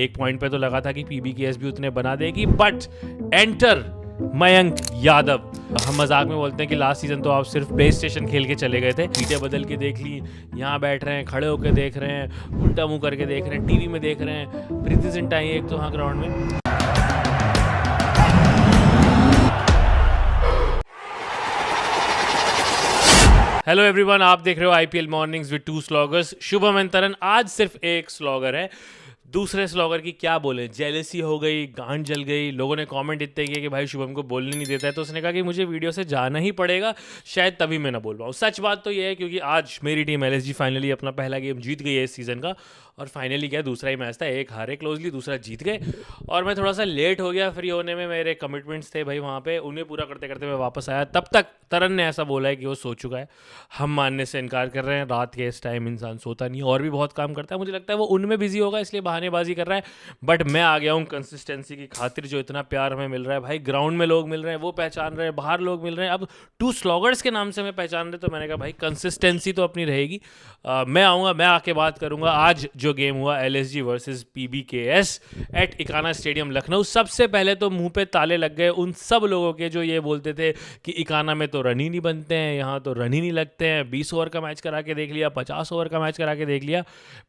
एक पॉइंट पे तो लगा था कि पीबीकेएस भी उतने बना देगी, बट एंटर मयंक यादव। हम मजाक में बोलते हैं कि लास्ट सीजन तो आप सिर्फ प्ले स्टेशन खेल के चले गए थे, सीटें बदल के देख ली, यहाँ बैठ रहे हैं, खड़े होकर देख रहे हैं, उल्टा मुंह करके देख रहे हैं, टीवी में देख रहे हैं। प्रीति जिंटा आई है एक तो हाँ ग्राउंड में। हेलो एवरीवन, आप देख रहे हो IPL mornings with two sloggers, Shubham and Taran. आज सिर्फ एक स्लॉगर है, दूसरे स्लॉगर की क्या बोले, जेलेसी हो गई, गांड जल गई। लोगों ने कमेंट इतने किए कि भाई शुभम को बोलने नहीं देता है, तो उसने कहा कि मुझे वीडियो से जाना ही पड़ेगा, शायद तभी मैं ना बोल पाऊँ। सच बात तो ये है क्योंकि आज मेरी टीम एलएसजी फाइनली अपना पहला गेम जीत गई है इस सीज़न का। और फाइनली क्या, दूसरा ही मैच था, एक हारे क्लोजली, दूसरा जीत गए। और मैं थोड़ा सा लेट हो गया फ्री होने में, मेरे कमिटमेंट्स थे भाई वहाँ पे, उन्हें पूरा करते करते मैं वापस आया। तब तक तरन ने ऐसा बोला है कि वो सो चुका है। हम मानने से इनकार कर रहे हैं, रात के इस टाइम इंसान सोता नहीं, और भी बहुत काम करता है। मुझे लगता है वो उनमें बिजी होगा इसलिए बहानेबाजी कर रहा है, बट मैं आ गया हूँ कंसिस्टेंसी की खातिर। जो इतना प्यार हमें मिल रहा है भाई, ग्राउंड में लोग मिल रहे हैं, वो पहचान रहे हैं, बाहर लोग मिल रहे हैं, अब टू स्लॉगर्स के नाम से हमें पहचान रहे, तो मैंने कहा भाई कंसिस्टेंसी तो अपनी रहेगी। मैं आऊँगा, मैं आके बात करूँगा। आज जो गेम हुआ LSG versus PBKS at Ekana stadium Lucknow, सबसे पहले तो मुंह पे ताले लग गए उन सब लोगों के जो ये बोलते थे कि इकाना में तो रन ही नहीं बनते हैं, यहाँ तो रन ही नहीं लगते हैं। 20 ओवर का मैच करा के देख लिया, 50 ओवर का मैच करा के देख लिया,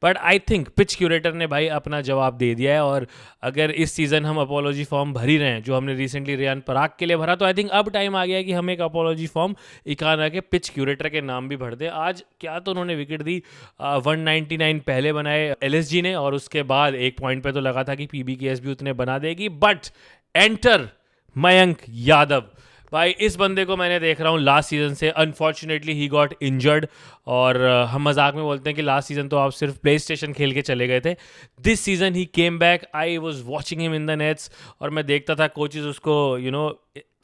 but I think pitch curator ने भाई अपना जवाब दे दिया है। और अगर इस सीज़न हम अपोलॉजी फॉर्म भर ही रहे हैं, जो हमने रिसेंटली रियान पराग के लिए भरा, तो आई थिंक अब टाइम आ गया है कि हम एक अपोलॉजी फॉर्म इकाना के पिच क्यूरेटर के नाम भी भर दें। आज क्या तो उन्होंने विकेट दी, 199 पहले बनाए एलएसजी ने, और उसके बाद एक पॉइंट पे तो लगा था कि पीबीकेएस भी उतने बना देगी, बट एंटर मयंक यादव। भाई इस बंदे को मैंने देख रहा हूँ लास्ट सीजन से। अनफॉर्चुनेटली ही गॉट इंजर्ड, और हम मजाक में बोलते हैं कि लास्ट सीजन तो आप सिर्फ प्ले स्टेशन खेल के चले गए थे। This season he came back, I was watching him in the nets, और मैं देखता था कोचेज उसको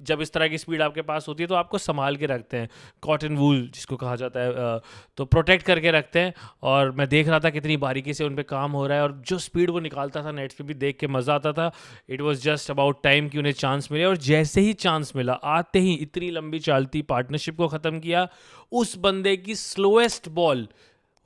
जब इस तरह की स्पीड आपके पास होती है तो आपको संभाल के रखते हैं, कॉटन वूल जिसको कहा जाता है, तो प्रोटेक्ट करके रखते हैं। और मैं देख रहा था कितनी बारीकी से उन पे काम हो रहा है, और जो स्पीड वो निकालता था नेट्स पे भी देख के मज़ा आता था। It was just about time कि उन्हें चांस मिले, और जैसे ही चांस मिला, आते ही इतनी लंबी चलती पार्टनरशिप को ख़त्म किया। उस बंदे की स्लोएस्ट बॉल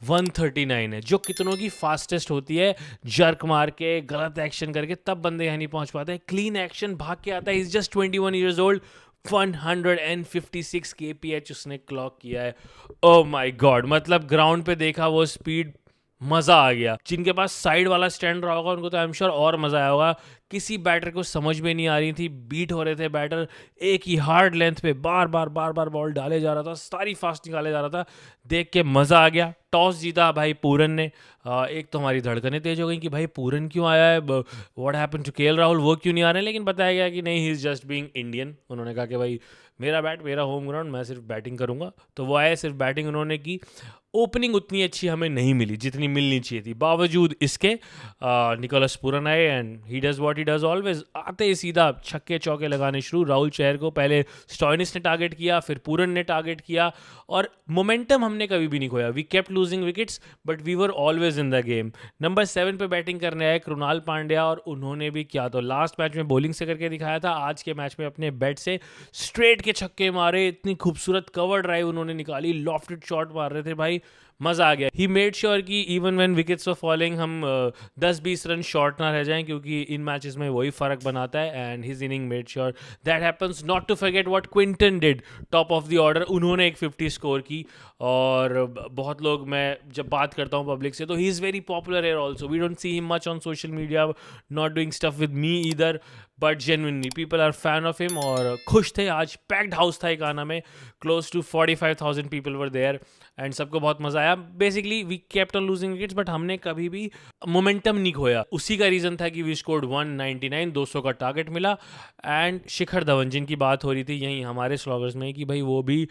139 है, जो कितनों की फास्टेस्ट होती है, जर्क मार के, गलत एक्शन करके, तब बंदे यहाँ नहीं पहुंच पाते। क्लीन एक्शन भाग के आता है। Is just 21 years old, 156 kph उसने क्लॉक किया है। ओ माय गॉड, मतलब ग्राउंड पे देखा वो स्पीड, मज़ा आ गया। जिनके पास साइड वाला स्टैंड रहा होगा उनको तो आई एम श्योर और मज़ा आया होगा। किसी बैटर को समझ में नहीं आ रही थी, बीट हो रहे थे बैटर, एक ही हार्ड लेंथ पे बार बार बॉल डाले जा रहा था, सारी फास्ट निकाले जा रहा था, देख के मज़ा आ गया। टॉस जीता भाई पूरन ने। एक तो हमारी धड़कनें तेज हो गई कि भाई पूरन क्यों आया है, what happened to KL Rahul, वो क्यों नहीं आ रहे हैं, लेकिन बताया गया कि नहीं, he is just being Indian. उन्होंने कहा कि भाई मेरा बैट, मेरा होम ग्राउंड, मैं सिर्फ बैटिंग करूंगा, तो वो आए, सिर्फ बैटिंग उन्होंने की। ओपनिंग उतनी अच्छी हमें नहीं मिली जितनी मिलनी चाहिए थी, बावजूद इसके निकोलस पूरन आए and he does what he does always. आते ही सीधा छक्के चौके लगाने शुरू। राहुल चहर को पहले स्टॉइनिस ने टारगेट किया, फिर पूरन ने टारगेट किया, और मोमेंटम हमने कभी भी नहीं खोया। We kept losing wickets but we were always in the game. Number 7 पे बैटिंग करने आए कृणाल पांड्या, और उन्होंने भी क्या तो लास्ट मैच में बॉलिंग से करके दिखाया था, आज के मैच में अपने बैट से स्ट्रेट के छक्के मारे। इतनी खूबसूरत कवर ड्राइव उन्होंने निकाली, लॉफ्टेड शॉट मार रहे थे भाई, मज़ा आ गया। ही मेड श्योर कि even when wickets were falling हम 10-20 रन शॉर्ट ना रह जाएं, क्योंकि इन मैचेस में वही फ़र्क बनाता है। And his inning made sure that happens. Not to forget what Quinton did, top of the order, उन्होंने एक 50 स्कोर की। और बहुत लोग, मैं जब बात करता हूँ पब्लिक से, तो he is very popular here also. We don't see him much on social media, not doing stuff with me either, but genuinely people are fan of him. और खुश थे, आज पैक्ड हाउस था इकाना में, close to 45,000 people were there, and सबको बहुत मजा आया। Basically we kept on losing wickets, but हमने कभी भी मोमेंटम नहीं खोया। उसी का रीज़न था कि वी स्कोर्ड 199, 200 का टारगेट मिला। एंड शिखर धवन जिनकी बात हो रही थी यहीं हमारे स्लॉगर्स में कि भाई वो भी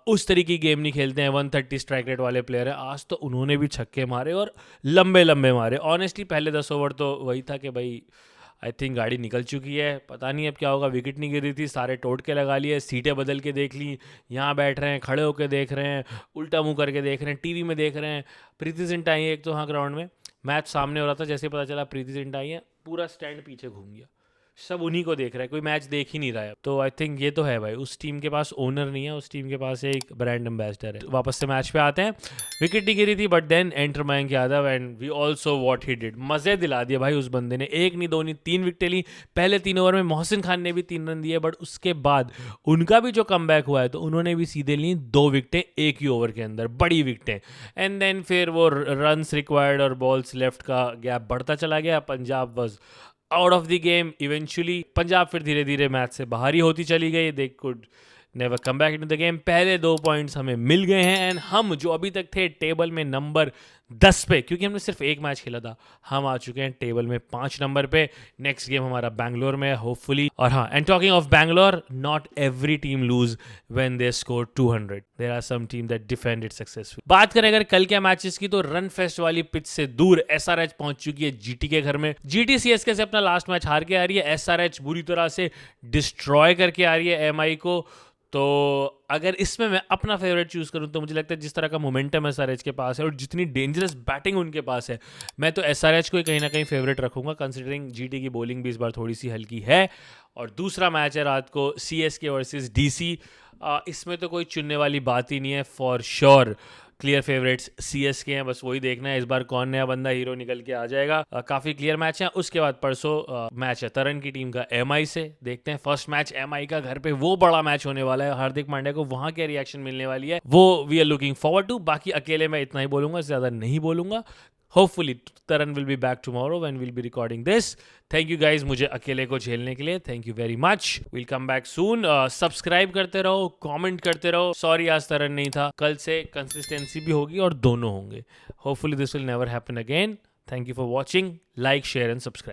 उस तरीके की गेम नहीं खेलते हैं, 130 स्ट्राइक रेट वाले प्लेयर है। आज तो उन्होंने भी छक्के मारे, और लंबे लंबे मारे। ऑनेस्टली पहले 10 ओवर तो वही था कि भाई आई थिंक गाड़ी निकल चुकी है, पता नहीं अब क्या होगा। विकेट नहीं गिरी थी, सारे टोट के लगा लिए, सीटें बदल के देख ली, यहाँ बैठ रहे हैं, खड़े होकर देख रहे हैं, उल्टा मुंह करके देख रहे हैं, टीवी में देख रहे हैं। प्रीति जिंटा आई है एक तो हाँ ग्राउंड में, मैच सामने हो रहा था, जैसे पता चला प्रीति जिंटा आई है, पूरा स्टैंड पीछे घूम गया। सब उन्हीं को देख रहा है, कोई मैच देख ही नहीं रहा है। तो आई थिंक ये तो है भाई, उस टीम के पास ओनर नहीं है, उस टीम के पास एक ब्रांड एम्बेसडर है। वापस से मैच पे आते हैं। विकेट नहीं गिरी थी but then enter Mayank Yadav and we also what he did. मजे दिला दिए भाई उस बंदे ने, एक नहीं दो नहीं 3 विकेटें ली। पहले 3 ओवर में मोहसिन खान ने भी 3 रन दिए, बट उसके बाद उनका भी जो कमबैक हुआ है तो उन्होंने भी सीधे ली 2 विकेटें एक ही ओवर के अंदर, बड़ी विकेटें। एंड देन फिर वो रन्स रिक्वायर्ड और बॉल्स लेफ्ट का गैप बढ़ता चला गया। Punjab was out of the game eventually. Punjab फिर धीरे धीरे मैच से बाहर ही होती चली गई। They could never come back into the game. पहले 2 पॉइंट्स हमें मिल गए हैं एंड हम जो अभी तक थे टेबल में नंबर 10 पे, क्योंकि हमने सिर्फ एक मैच खेला था, हम आ चुके हैं टेबल में 5 नंबर पे। नेक्स्ट गेम हमारा बैंगलोर में होपफुली। और हाँ, and talking of Bangalore, not every team lose when they score 200। There are some team that defend it successful. बात करें अगर कल के मैचेस की, तो रन फेस्ट वाली पिच से दूर एसआरएच पहुंच चुकी है जीटी के घर में। जीटी सीएसके से अपना लास्ट मैच हार के आ रही है, एसआरएच बुरी तरह से डिस्ट्रॉय करके आ रही है एमआई को। तो अगर इसमें मैं अपना फेवरेट चूज करूं तो मुझे लगता है जिस तरह का मोमेंटम एसआरएच के पास है और जितनी डेंजरस बैटिंग उनके पास है, मैं तो एसआरएच को ही कहीं ना कहीं फेवरेट रखूंगा, कंसिडरिंग जीटी की बॉलिंग भी इस बार थोड़ी सी हल्की है। और दूसरा मैच है रात को सीएसके वर्सेस डीसी। इसमें तो कोई चुनने वाली बात ही नहीं है, for sure clear favourites CSK हैं। बस वही देखना है इस बार कौन नया बंदा हीरो निकल के आ जाएगा। काफी क्लियर मैच है। उसके बाद परसों मैच है तरन की टीम का एमआई से, देखते हैं फर्स्ट मैच एमआई का घर पे, वो बड़ा मैच होने वाला है। हार्दिक पांड्या को वहां क्या रिएक्शन मिलने वाली है वो we are looking forward to. बाकी अकेले मैं इतना ही बोलूंगा, ज्यादा नहीं बोलूंगा। Hopefully Taran will be back tomorrow when we'll be recording this. Thank you guys मुझे अकेले को झेलने के लिए, thank you very much. We'll come back soon. Subscribe करते रहो, कमेंट करते रहो। सॉरी आज तरन नहीं था, कल से कंसिस्टेंसी भी होगी और दोनों होंगे। Hopefully this will never happen again. Thank you for watching. Like, share and subscribe.